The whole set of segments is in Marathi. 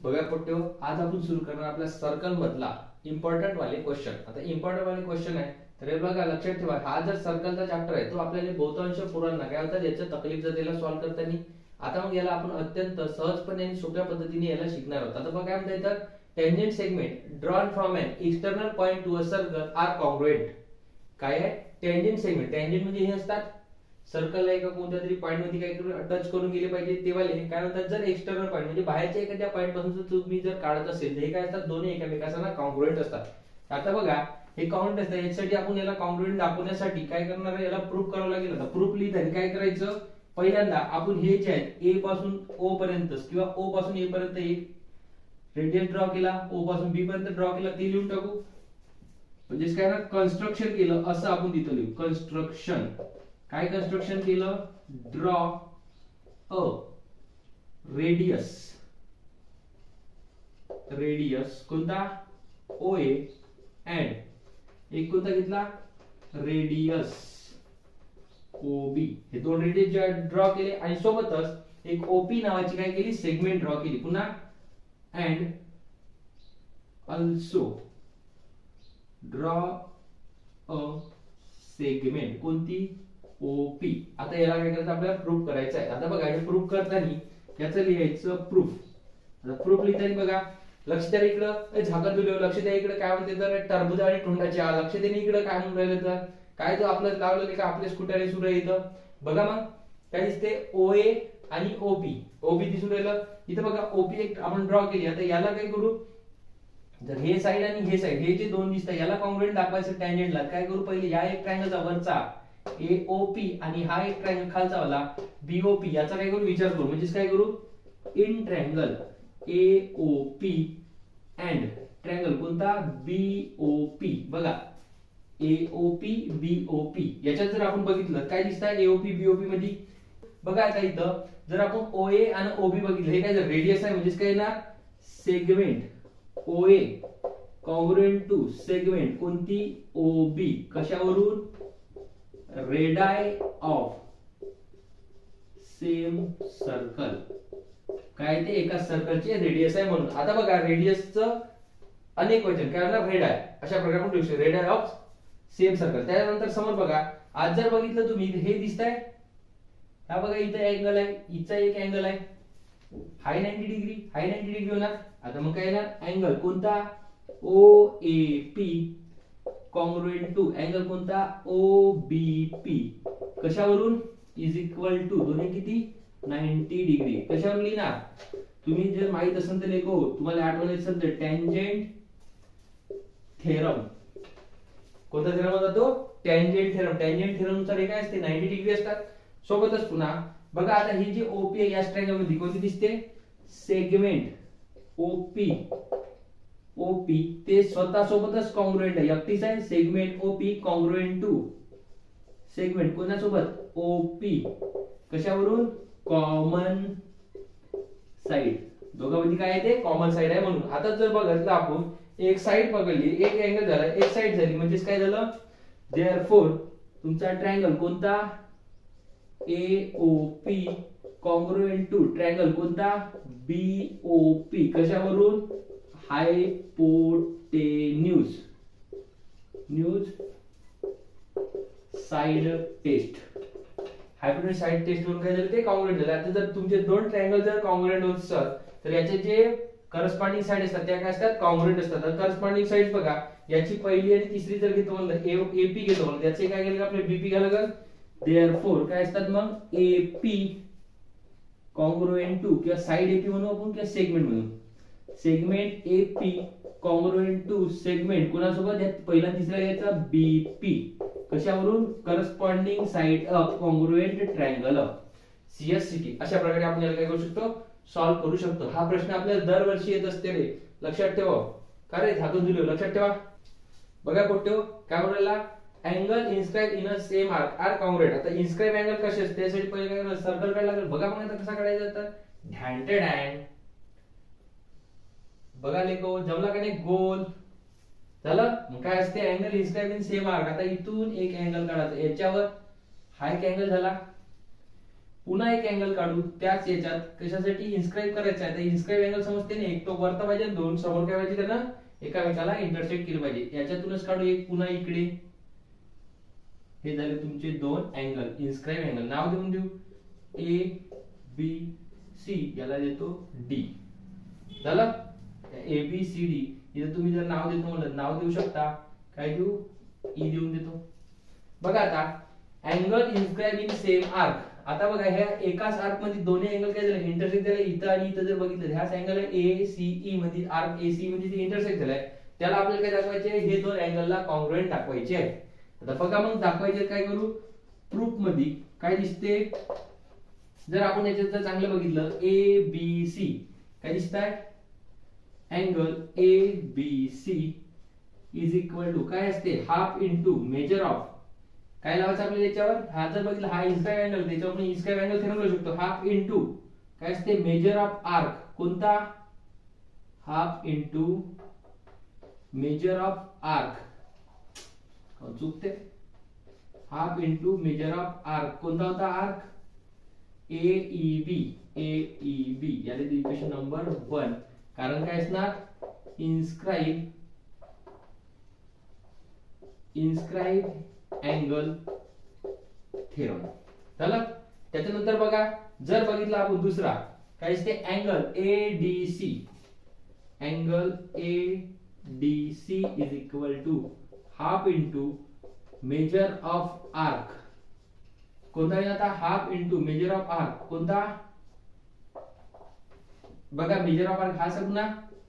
बघा पोट्यो, आज आपण सुरू करणार आपल्या सर्कल मधला इम्पॉर्टंट वाले क्वेश्चन. आता इम्पॉर्टंट वाले क्वेश्चन आहे तर हे बघा लक्षात ठेवा, हा जर सर्कलचा चॅप्टर आहे तो आपल्याला बहुतांश पुरांना काय होतात याच्या तकलीफ जातेला सॉल्व्ह करताना. आता मग याला आपण अत्यंत सहजपणे आणि सोप्या पद्धतीने याला शिकणार आहोत. आता बघा काय म्हणता येतं, tangent segment drawn from an external point to a circle are congruent. काय आहे टेंजेंट सेगमेंट? टेंजेंट म्हणजे हे असतात सर्कल आहे का कोणत्या तरी पॉइंट मध्ये काही टच करून गेले पाहिजे तेवाले काय म्हणतात. जर एक्सटर्नल पॉइंट म्हणजे बाहेरच्या एखाद्या पॉइंट पासून तुम्ही जर काढत असेल तर हे काय असतात, दोन्ही एकमेकांना कॉन्ग्रुएंट असतात. आता बघा हे कॉन्ग्रुएंट असतात, यासाठी आपण याला कॉन्ग्रुएंट दाखवण्यासाठी काय करणार आहे, याला प्रूफ करावं लागेल. आता प्रूफ लिहिताना काय करायचं, पहिल्यांदा आपण हे जे आहे ए पासून ओ पर्यंत किंवा ओ पासून ए पर्यंत एक रेडियस ड्रॉ केला, ओ पासून बी पर्यंत ड्रॉ केला ते लिहून टाकू. म्हणजे काय ना कन्स्ट्रक्शन केलं असं आपण तिथं लिहू. कन्स्ट्रक्शन काय कन्स्ट्रक्शन केलं, ड्रॉ अ रेडियस, रेडियस कोणता ओ ए अँड एक कोणता घेतला रेडियस ओ बी. हे दोन रेडियस ड्रॉ केले आणि सोबतच एक ओपी नावाची काय केली सेगमेंट ड्रॉ केली. पुन्हा and also draw a segment कोणती ओपी. आता याला काय करायचं आपल्याला प्रूफ करायचं आहे. आता बघा हे प्रूफ करताना याचं लिहायचं प्रूफ. आता प्रूफ लिहिताना बघा लक्ष द्या इकडं झाकण दिलं, लक्ष द्या इकडे काय म्हणते तर टरबूज आणि टोंडाच्या, लक्ष द्या इकडे काय म्हणून राहिलं तर काय तो आपलं लावलेलं का आपल्या स्कूटर सुरू आहे इथं. बघा मग काय दिसते ओए आणि ओपी, ओबी दिसून राहिलं इथं. बघा ओपी एक आपण ड्रॉ केली. आता याला काय करू, जर हे साइड आणि हे साइड हे जे दोन दिसतात याला कॉन्ग्रुएंट दाखवायचं टँजेंटला काय करू, पहिले या एक ट्रायंगलचा वरचा एओपी आणि हा एक ट्रायंगल खालचा वाला बीओपी याचा काय करू विचार करू. म्हणजे काय करू, in triangle AOP and triangle कोणता बीओपी. बघा एओपी बीओपी याच्यात जर आपण बघितलं काय दिसतं एओपी बीओपी मध्ये. बघा आता इथं जर आपण ओए आणि ओबी बघितलं हे काय जर रेडियस आहे म्हणजे काय ना सेगमेंट ओए कॉन्ग्रुएंट टू सेगमेंट कोणती ओबी. कशावरून, रेडाय ऑफ सेम सर्कल. काय ते एका सर्कलची रेडियस आहे म्हणून. आता बघा रेडियसचं अनेक वचन काय होणार रेडाय, अशा प्रकारे आपण लिहू शकतो रेडाय ऑफ सेम सर्कल. त्यानंतर समोर बघा आज जर बघितलं तुम्ही हे दिसतंय, हा बघा इथं अँगल आहे, इथं एक अँगल आहे हाय 90 डिग्री, हाय 90 डिग्री होणार. आता मग काय येणार अँगल कोणता O A P congruent to angle कोणता ओ बी पी. कशावरून इज इक्वल टू दोन्ही किती 90 डिग्री. कशावर लिहिणार तुम्ही जर माहित असेल तर लेखो, तुम्हाला आठवण असेल तर टँजेंट थेरम. कोणता थेरम होता तो टँजेंट थेरम. टँजेंट थेरम नुसार हे काय असते 90 डिग्री असतात. सोबतच पुन्हा बघा आता ही जी ओपी आहे या ट्रायंगल मध्ये कोणती दिसते सेगमेंट ओपी, ओपी ते स्वतः सोबतच कॉन्ग्रुएंट आहे, एकटीच आहे segment OP congruent to segment कोणासोबत ओपी. कशावरून कॉमन साइड, दोघांमध्ये काय आहे ते कॉमन साइड आहे म्हणून. आता जर बघितलं आपण एक साइड पकडली, एक अँगल झाला, एक साइड झाली म्हणजे काय झालं, देअरफॉर तुमचा ट्रायंगल कोणता एओपी कॉन्ग्रुएंट टू ट्रायंगल कोणता बीओपी. कशावरून हायपोटेन्यूज न्यूज side test. Hypotenuse side test वरून काय झालं ते कॉन्ग्रुएंट झालं. आता जर तुमचे दोन ट्रायंगल जर कॉन्ग्रुएंट होत असतात तर याचे जे करस्पॉन्डिंग साइड असतात त्या काय असतात कॉन्ग्रुएंट असतात. करस्पॉन्डिंग साइड बघा याची पहिली आणि तिसरी जर घेतो म्हणलं एपी घेतो म्हणलं त्याचे काय केलं आपले बीपी घ्यायला लागेल. देअरफॉर काय असतात मग एपी कॉन्ग्रुएंट टू किंवा साइड एपी म्हणू आपण किंवा सेगमेंट म्हणू. Segment AP congruent to segment कोणासोबत पहिला तिसरा घ्यायचा बीपी. कशावरून corresponding side of congruent triangle of CSCT. अशा प्रकारे आपण याला काय करू शकतो सॉल्व्ह करू शकतो. हा प्रश्न आपल्याला दरवर्षी येत असते रे, लक्षात ठेवा. काय रे झाकून दिलं लक्षात ठेवा. बघा पोट्यो काय बोलायला angle inscribe in a same arc are congruent. आता इन्स्क्राइब अँगल कसे असते त्यासाठी पहिले काय करायचं सर्कल काढायला लागेल. बघा मग आता कसा काढायचा तर ढॅंटेड अँड बघा लेको जमला का नाही गोल झालं. मग काय असते angle inscribe in same arc. आता इथून एक अँगल काढायचा याच्यावर हा एक अँगल झाला, पुन्हा एक अँगल काढू त्याच याच्यात, कशासाठी इन्स्क्राईब करायचा आहे. तर इन्स्क्राईब अँगल समजते ना, एक तो वरता पाहिजे, दोन समोर काय पाहिजे, त्यांना एकामेकाला इंटरसेक्ट केलं पाहिजे. याच्यातूनच काढू एक पुन्हा इकडे. हे झाले तुमचे दोन अँगल, इन्स्क्राईब अँगल. नाव देऊन देऊ ए बी सी, याला देतो डी. झालं ए बी सी डी. इथे तुम्ही जर नाव देतो म्हणलं नाव देऊ शकता, काय देऊ, ई देऊन देतो. बघा आता angle inscribe in same arc. आता बघा ह्या एकाच आर्क मध्ये दोन्ही अँगल काय झाले, इंटरसेक्ट झाले. इथं आणि इथं जर बघितलं, ह्याच अँगल आहे ए सी ई मध्ये, आर्क ए सी मध्ये इंटरसेक्ट झालाय. त्याला आपल्याला काय दाखवायचे, हे दोन अँगलला कॉन्ग्रुएंट दाखवायचे आहे. आता बघा मग दाखवायचे काय करू, प्रूफ मध्ये काय दिसते, जर आपण याच्यात जर चांगलं बघितलं ए बी सी काय दिसतंय, angle A B C is equal to काय असते, हाफ इंटू मेजर ऑफ, काय लावायचं आपल्याला याच्यावर, हा जर बघितलं हा इन्स्क्राईब अँगल, त्याच्यावर आपण इन्स्क्राईब अँगल थेरम लावू शकतो. हाफ इंटू काय असते, मेजर ऑफ आर्क, कोणता, half into measure of arc, चुकते, half into measure of arc, कोणता होता आर्क, एईबी. एईबी याला इक्वेशन नंबर 1. कारण काय असणार, इन्स्क्राईब अँगल थेरम. झालं. त्याच्यानंतर बघा जर बघितलं आपण दुसरा काय असते, angle ADC. Angle ADC is equal to half into measure of arc, कोणता आहे आता, half into measure of arc, कोणता, बघा मेजर ऑफ आर्क हा सगळा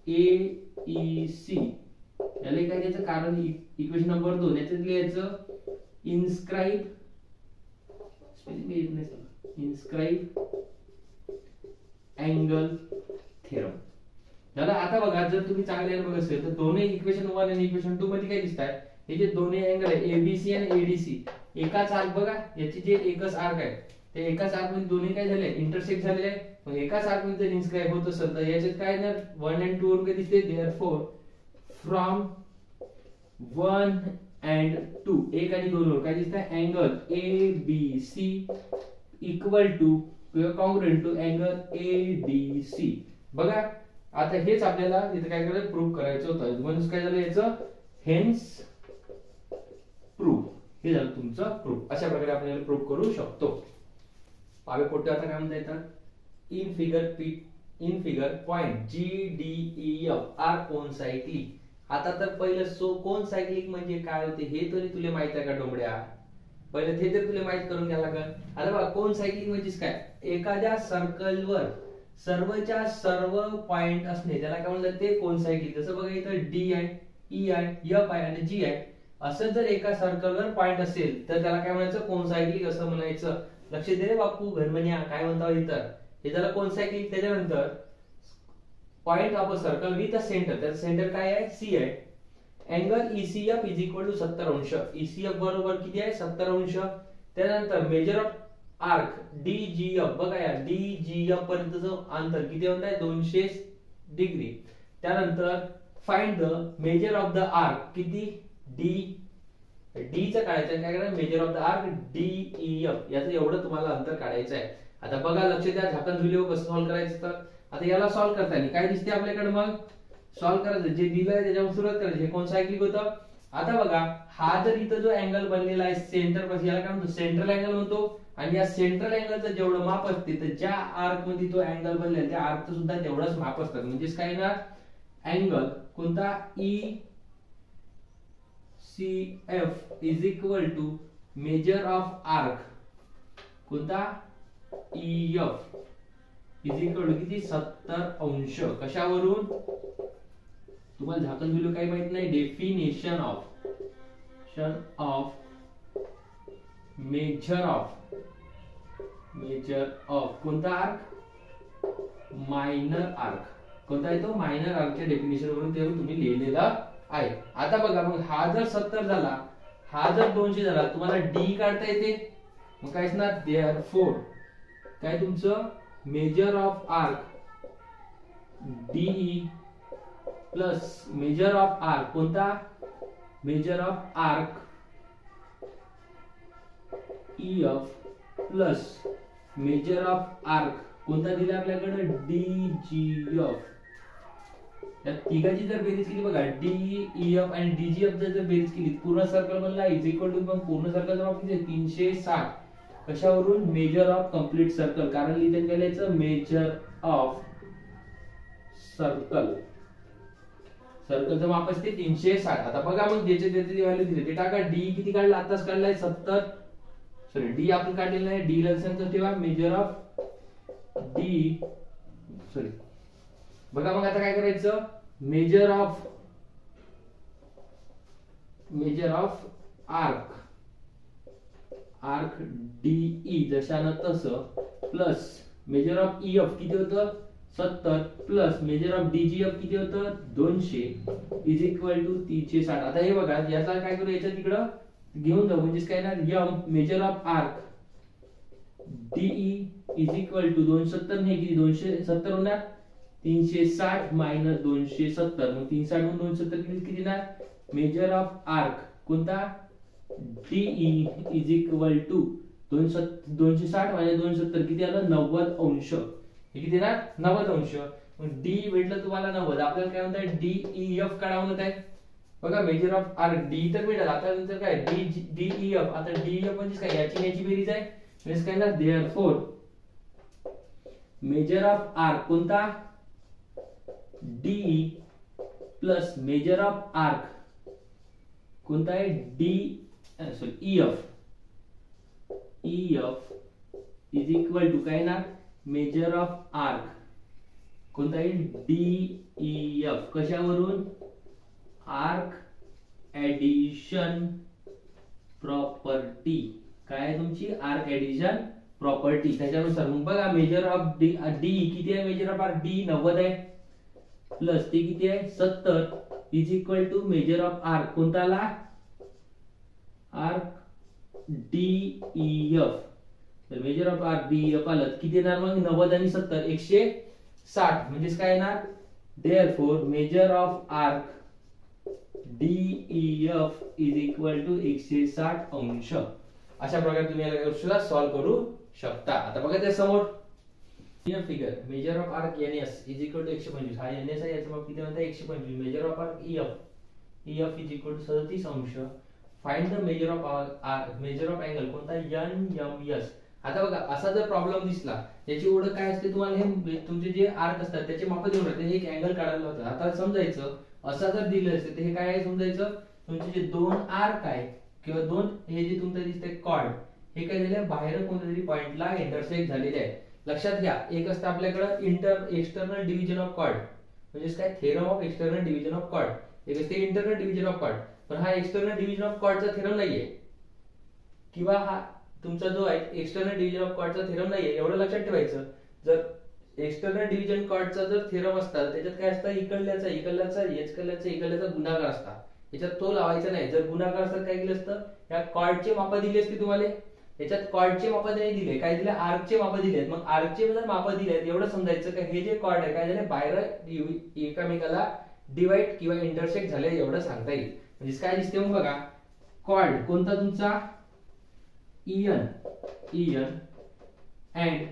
एईसी. याला काय द्यायचं, कारण इक्वेशन नंबर 2 याच्यात लिहायचं इन्स्क्राईब, इन्स्क्राईब अँगल थेरम. दादा आता बघा जर तुम्ही चांगले बघत असेल तर दोन्ही इक्वेशन 1 आणि इक्वेशन 2 मध्ये काय दिसतात, हे जे दोन्ही अँगल आहे एबीसी आणि एडीसी, एकाच आर्क, बघा याची जे एकच आर्क आहे ते एकाच आर्क मध्ये दोन्ही काय झाले, इंटरसेक्ट झालेले आहे. मग एकाच आर्क मध्ये जर इन्स्क्राईब होत असेल तर याच्यात काय ना 1 आणि 2 वरून काय दिसते, देअरफॉर फ्रॉम 1 and 2 एक आणि 2 वर काय दिसतं, angle A B C equal to किंवा कॉन्ग्रुएंट टू अँगल एडीसी. बघा आता हेच आपल्याला इथे काय करायचं, प्रूव्ह करायचं होतं. म्हणजे काय झालं याचं, हेन्स प्रूफ. हे झालं तुमचं प्रूफ. अशा प्रकारे आपण याला प्रूव्ह करू शकतो. पावे पोटे आता काय म्हणता येतात, in figure point G D E F R concyclic. आता तर पहिलं कोनसाइक्लिक म्हणजे काय होते हे तरी तुला माहित आहे का डोंबड्या, पहिले ते तर तुला माहित करून घ्यायला का. आता बघा कोनसाइक्लिक म्हणजे काय, एखाद्या सर्कलवर सर्वच्या सर्व पॉइंट असणे त्याला काय म्हणतात, ते कोनसाइक्लिक. जसं बघा इथं डी आहे, ई आहे, एफ आहे आणि जी आहे, असं जर एका सर्कलवर पॉइंट असेल तर त्याला काय म्हणायचं, कोनसाइक्लिक असं म्हणायचं. लक्ष दे रे बापू घरमन्या, काय म्हणता इथं, हे झालं कोनसाइक्लिक. त्याच्यानंतर point of a circle with a centre, त्याचं सेंटर काय आहे, सी आहे. Angle ECF is equal to 70 अंश. ईसीएफ बरोबर किती आहे, 70 अंश. त्यानंतर मेजर ऑफ आर्क डीजीएफ, बघा या डीजीएफ पर्यंतचं अंतर किती होत आहे, 200 डिग्री. त्यानंतर find the measure of the arc, किती, डी. डी चं काढायचं, काय करायचं, measure of the arc DEF, याचं एवढं तुम्हाला अंतर काढायचं आहे. आता बघा लक्ष द्या, झाकण झुलीवर कसं सॉल्व्ह करायचं. तर आता याला सॉल्व्ह करताना काय दिसते आपल्याकडे, मग सॉल्व्ह करायचं जे दिलंय त्याच्यावर सुरुवात करायची. हे कोनसाइक्लिक होतं. आता बघा हा जर इथं जो अँगल बनलेला आहे सेंटर पासून, याला काय म्हणतो, सेंट्रल अँगल म्हणतो. आणि या सेंट्रल अँगलचं जेवढं माप असते तर ज्या आर्क मध्ये तो अँगल बनलेला त्या आर्कचं सुद्धा तेवढंच माप असतं. म्हणजेच काय ना, अँगल कोणता, E C F is equal to measure of arc, कोणता, E F is equal to किती, 70 अंश. कशावरून, तुम्हाला झाकण दिलं काही माहित नाही, डेफिनेशन ऑफ मेजर ऑफ कोणता आर्क, मायनर आर्क. कोणता आहे तो, मायनर आर्कच्या डेफिनेशन वरून ते तुम्ही लिहिलेला आहे. आता बघा मग हा जर 70 झाला, हा जर 200 झाला, तुम्हाला डी काढता येते. मग काय असणार, देअरफॉर काय तुमचं measure of arc DE plus measure of arc, कोणता, measure of arc EF plus measure of arc कोणता दिला आपल्याकडे DGF. या तिघाची जर बेरीज केली बघा DEF आणि DGF जर बेरीज केली पूर्ण सर्कल बनला इज इक्वल टू मग पूर्ण सर्कलचं माप किती 360. कशावरून मेजर ऑफ कंप्लीट सर्कल कारण लिहिलं गेल्याचं मेजर ऑफ सर्कल सर्कलचं माप असते 360. आता बघा मग ज्याचे त्याची व्हॅल्यू दिली ते टाका. डी किती काढला आताच काढलाय 70. सॉरी डी आपण काढलेलं आहे. डी लक्षात ठेवा मेजर ऑफ डी सॉरी बघा मग आता काय करायचं मेजर ऑफ आर्क DE जशानं तसं प्लस मेजर ऑफ EF किती होतं 70 प्लस मेजर ऑफ DGF किती होतं 200 इज इक्वल टू 360. आता हे बघा याचा काय करू याच्या तिकडं घेऊन जाऊ म्हणजे काय ना M measure of arc DE is equal to 270 हे किती 270 होणार 360 मायनस 270 मग 360 मधून 270 किती ना मेजर ऑफ आर्क कोणता DE is equal to 260 minus 270 किती आलं 90 अंश. हे किती ना 90 अंश. मग D भेटलं तुम्हाला 90. आपल्याला काय म्हणताय DEF काढा म्हणत आहे. बघा मेजर ऑफ आर्क D तर मिळाला. आता नंतर काय DEF. आता DEF म्हणजे काय याची बेरीज आहे म्हणजे काय ना देअरफॉर मेजर ऑफ आर्क कोणता DE plus measure of arc कोणता आहे EF इज इक्वल टू काय ना मेजर ऑफ आर्क कोणता आहे DEF. कशावरून आर्क एडिशन प्रॉपर्टी काय आहे तुमची आर्क एडिशन प्रॉपर्टी त्याच्यानुसार. मग बघा मेजर ऑफ डी किती आहे मेजर ऑफ आर्क D 90 आहे प्लस ते किती आहे 70 is equal to measure of arc कोणताला आर्क DEF. तर मेजर ऑफ आर्क DEF आलं किती येणार मग 90 आणि 70 160 म्हणजे काय येणार therefore measure of arc DEF is equal to 160 अंश. अशा प्रकारे तुम्ही या गोष्टीला सॉल्व्ह करू शकता. आता बघा त्या समोर figure measure of arc NS is equal to 125 हा NS आहे याचं माप किती म्हणता 125 measure of arc EF is equal to 37 अंश. Find the measure of angle कोणता NMS. आता बघा असा जर प्रॉब्लेम दिसला याची ओळख काय असते तुम्हाला हे तुमचे जे आर्क असतात त्याचे माप देऊन राहते एक अँगल काढायला होतं. आता समजायचं असा जर दिलं असते तर हे काय आहे समजायचं तुमचे जे दोन आर्क आहे किंवा दोन हे जे तुमचं दिसते कॉर्ड हे काय झाले बाहेर कोणत्या तरी पॉइंटला इंटरसेक्ट झालेले आहे. लक्षात घ्या एक असतं आपल्याकडे एक्सटर्नल डिव्हिजन ऑफ कॉर्ड म्हणजे काय theorem of external division of chord. एक असते इंटरनल डिव्हिजन ऑफ कॉर्ड पण हा एक्सटर्नल डिव्हिजन ऑफ कॉर्डचा थेरम नाहीये किंवा हा तुमचा जो आहे एक्सटर्नल डिव्हिजन ऑफ कॉर्डचा थेरम नाहीये एवढं लक्षात ठेवायचं. जर एक्सटर्नल डिव्हिजन कॉर्डचा जर थेरम असता त्याच्यात काय असतं इकडल्याचा गुणाकार असता याच्यात तो लावायचा नाही. जर गुणाकार असतात काय केलं असतं या कॉर्डचे माप दिली असती तुम्हाला याच्यात कॉर्डचे माप नाही दिले काय दिले आर्कचे माप दिलेत. मग आर्कचे जर माप दिलेत एवढं समजायचं की हे जे कॉर्ड आहे काय झाले बाहेर एकमेकाला डिवाइड किंवा इंटरसेक्ट झाले एवढं सांगता येईल. म्हणजे काय दिसते मग बघा कॉर्ड कोणता तुमचा EN and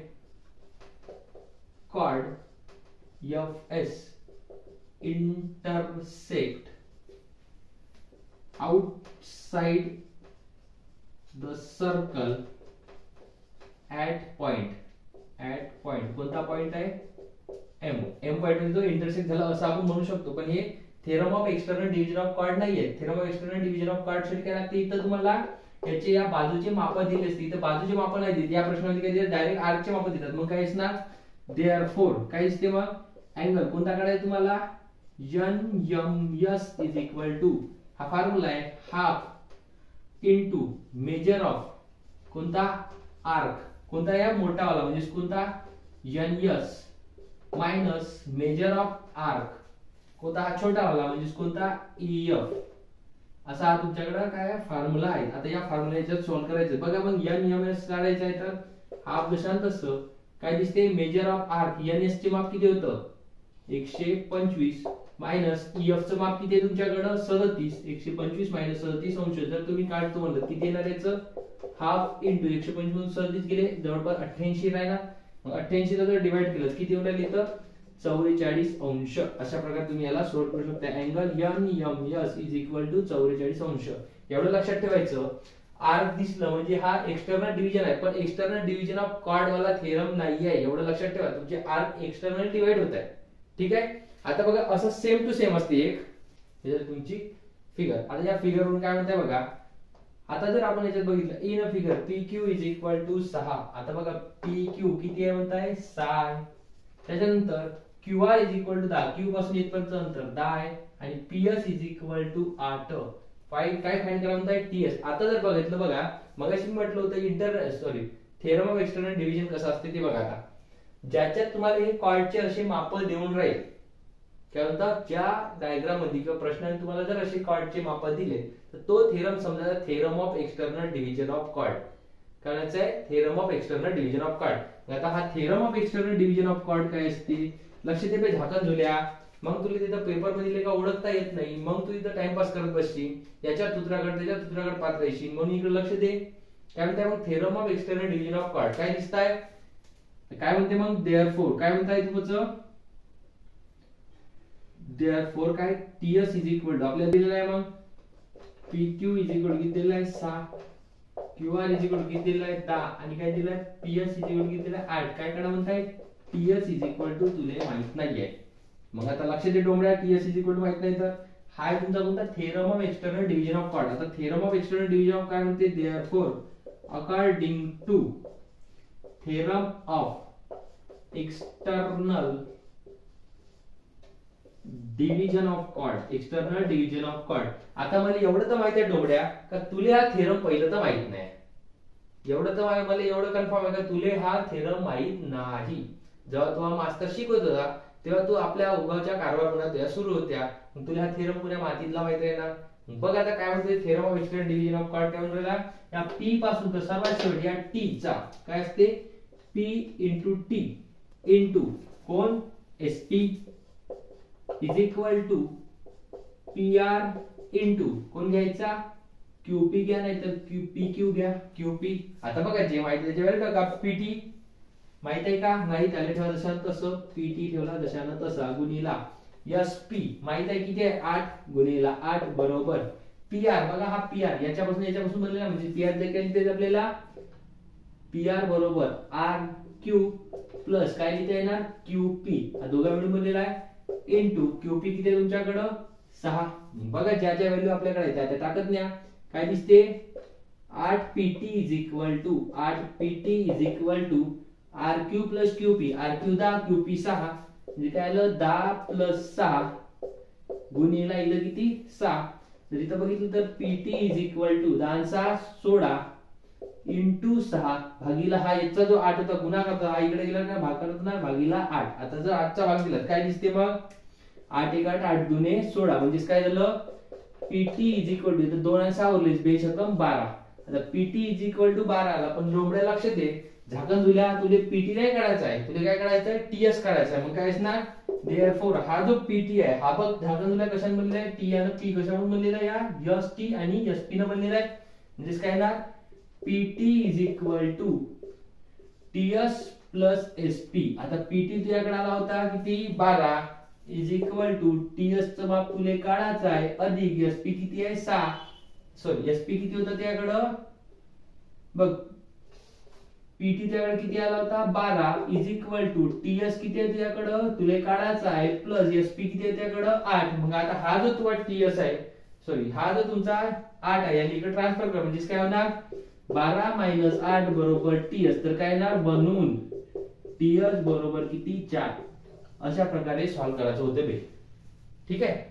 chord FS intersect outside the circle at point कोणता पॉइंट आहे M पॉइंट जो इंटरसेक्ट झाला असं आपण म्हणू शकतो. पण हे theorem of external division of chord नाहीये. Theorem of external division of chord साठी काय लागते इथं तुम्हाला याचे या बाजूचे माप दिले असते इथं बाजूचे माप नाही देत. या प्रश्नामध्ये काय डायरेक्ट आर्कचे माप देतात. मग काय असणार देअरफॉर काय असते मग अँगल कोणता काढायचा तुम्हाला NMS इज इक्वल टू हा फॉर्म्युला आहे हाफ इनटू मेजर ऑफ कोणता आर्क कोणता या मोठा वाला म्हणजे कोणता NS minus major of arc कोणता हा छोटा वाला म्हणजे कोणता EF. असा हा तुमच्याकडे काय फॉर्म्युला आहे. आता या फॉर्म्युल्याच्यात सॉल्व्ह करायचं. बघा मग NMS काढायचं आहे तर हाफ जशान तसं काय दिसते मेजर ऑफ आर्क NS चे माप किती होतं 125 मायनस EF चं माप किती आहे तुमच्याकडं 37, 125 मायनस 37 अंश. जर तुम्ही काढतो म्हणलं किती येणार याचं हाफ इंटू 125 मधून 37 गेले जवळपास 88 राहिला. मग 88 ला जर डिवाइड केलं किती येऊन राहिलं इथं 44 अंश. अशा प्रकारे तुम्ही याला सॉल्व्ह करू शकता. Angle NMS is equal to 44 अंश. एवढं लक्षात ठेवायचं. आर्क दिसलं म्हणजे हा एक्सटर्नल डिव्हिजन आहे, पण एक्सटर्नल डिव्हिजन ऑफ कॉर्ड वाला थेरम नाही आहे. एवढं लक्षात ठेवा. तुमचे आर्क एक्सटर्नल डिवाइड होत आहे. ठीक आहे. आता बघा असं सेम टू सेम असते एक याच्यात तुमची फिगर. आता या फिगर वरून काय म्हणताय बघा. आता जर आपण याच्यात बघितलं in a figure PQ is equal to 6. आता बघा PQ किती आहे म्हणताय 6 आहे. त्याच्यानंतर QR is equal to 10. Q पासून इथपर्यंत अंतर 10 आहे आणि PS इज इक्वल टू 8. काय फाइंड करा म्हणताय TS. आता जर बघितलं बघा मगाशी म्हटलं होतं थेरम ऑफ एक्सटर्नल डिव्हिजन कसं असते ते बघा. आता ज्याच्यात तुम्हाला हे कॉर्डचे असे माप देऊन राहील काय म्हणतात ज्या डायग्राम मध्ये किंवा प्रश्नाने तुम्हाला जर असे कॉर्डचे माप दिले तर तो थेरम समजा theorem of external division of chord करायचा आहे. Theorem of external division of chord. आता हा theorem of external division of chord काय असते लक्ष दे. झाकण झुल्या मग तुला तिथं पेपर मध्ये का ओळखता येत नाही. मग तू इथं टाइमपास करत बसशील. याच्या सूत्राकडे त्याच्या सूत्राकडे पाहत राहशील. म्हणून इकडे लक्ष दे. काय म्हणते मग theorem of external division of chord काय दिसताय काय म्हणते मग देअरफोर काय म्हणताय तुमचं देअरफोर काय TS इज इक्वल टू आपल्याला दिलेलं आहे. मग PQ इज इक्वल टू किती दिलेलं आहे 6. QR इज इक्वल टू किती दिलेलं आहे 10 आणि काय दिलंय PS इज इक्वल टू किती दिलंय 8. काय करा म्हणताय TS इज इक्वल टू तुला माहित नाहीये. मग आता लक्ष दे डोंबऱ्या TS इज इक्वल टू माहित नाही तर हा आहे तुमचा कोणता theorem of external division of chord. आता theorem of external division of काय म्हणते therefore according to theorem of external division of chord external division of chord. आता मला एवढं तर माहिती आहे डोबड्या का तुले हा थेरम पहिलं तर माहित नाही. एवढं तर मला एवढं कन्फर्म आहे का तुले हा थेरम माहित नाही. जेव्हा तुला मास्टर शिकवत होता तेव्हा तू आपल्या उगावच्या कारभार सुरू होत्या. मग तुला हा थेरम पुण्या मातीतला माहित आहे ना. बघ आता काय म्हणते theorem of external division of chord काय म्हणतो या P पासून तर सर्वात शेवटी या T चा काय असते P इंटू T इंटू कोण SP is equal to PR into कोण घ्यायचा QP घ्या नाही तर PQ घ्या QP. आता बघा जे माहिती त्याच्या वेळेला का PT माहित आहे का नाही त्याला ठेवा जशानं तसं PT ठेवला जशानं तसा गुणिला SP माहित आहे किती आहे 8 गुणिला 8 बरोबर PR. बघा हा PR याच्यापासून बनलेला म्हणजे PR जे आपल्याला PR बरोबर RQ प्लस काय लिहिता येणार QP. हा दोघा मिळून बनलेला आहे इंटू QP किती आहे तुमच्याकडं 6. बघा ज्या ज्या व्हॅल्यू आपल्याकडे त्या त्या टाकत न्या. काय दिसते 8PT is equal to 8PT is equal to RQ plus QP. RQ 10 QP 6 म्हणजे काय आलं 10 प्लस 6 गुणिला इथं किती 6. जर इथं बघितलं तर PT is equal to 10 6 16 into 6 भागीला हा याचा जो 8 होता गुणाकार होता हा इकडे गेला ना भाग करत ना भागीला 8. आता जर 8 चा भाग दिला काय दिसते मग 8 1 8 8 दुने 16 म्हणजे काय झालं PT इज इक्वल टू 2 आणि 6 उरले बेशकम 12. आता PT इज इक्वल टू 12 आला पण डोंबड्या लक्ष दे झाकण झुल्या तुले PT नाही काढायचा आहे तुले काय काढायचं आहे TS काढायचा आहे. मग काय असणार देअरफोर हा जो PT आहे हा बघ झाकण झुल्या कशाने बनलेला आहे T आणि P कशावरून बनलेला आहे या ST आणि SP ने बनलेला आहे. म्हणजे काय ना PT is equal to TS plus SP. आता PT तुझ्याकडे आला होता किती 12 इज इक्वल टू TS चं माप तुले काढायचं आहे अधिक SP किती आहे 6 सॉरी SP किती होतं त्याकडं बघ PT त्याकडे किती आला होता 12 इज इक्वल टू TS किती आहे तुझ्याकडं तुले काढायचं आहे प्लस SP किती आहे त्याकडं 8. मग आता हा जो तुझा TS आहे सॉरी हा जो तुमचा 8 आहे याने इकडे ट्रान्सफर कर म्हणजे काय होणार 12 मायनस 8 बरोबर TS. तर काय येणार बनून TS बरोबर किती 4. अशा प्रकारे सॉल्व्ह करायचं होतं बे. ठीक आहे.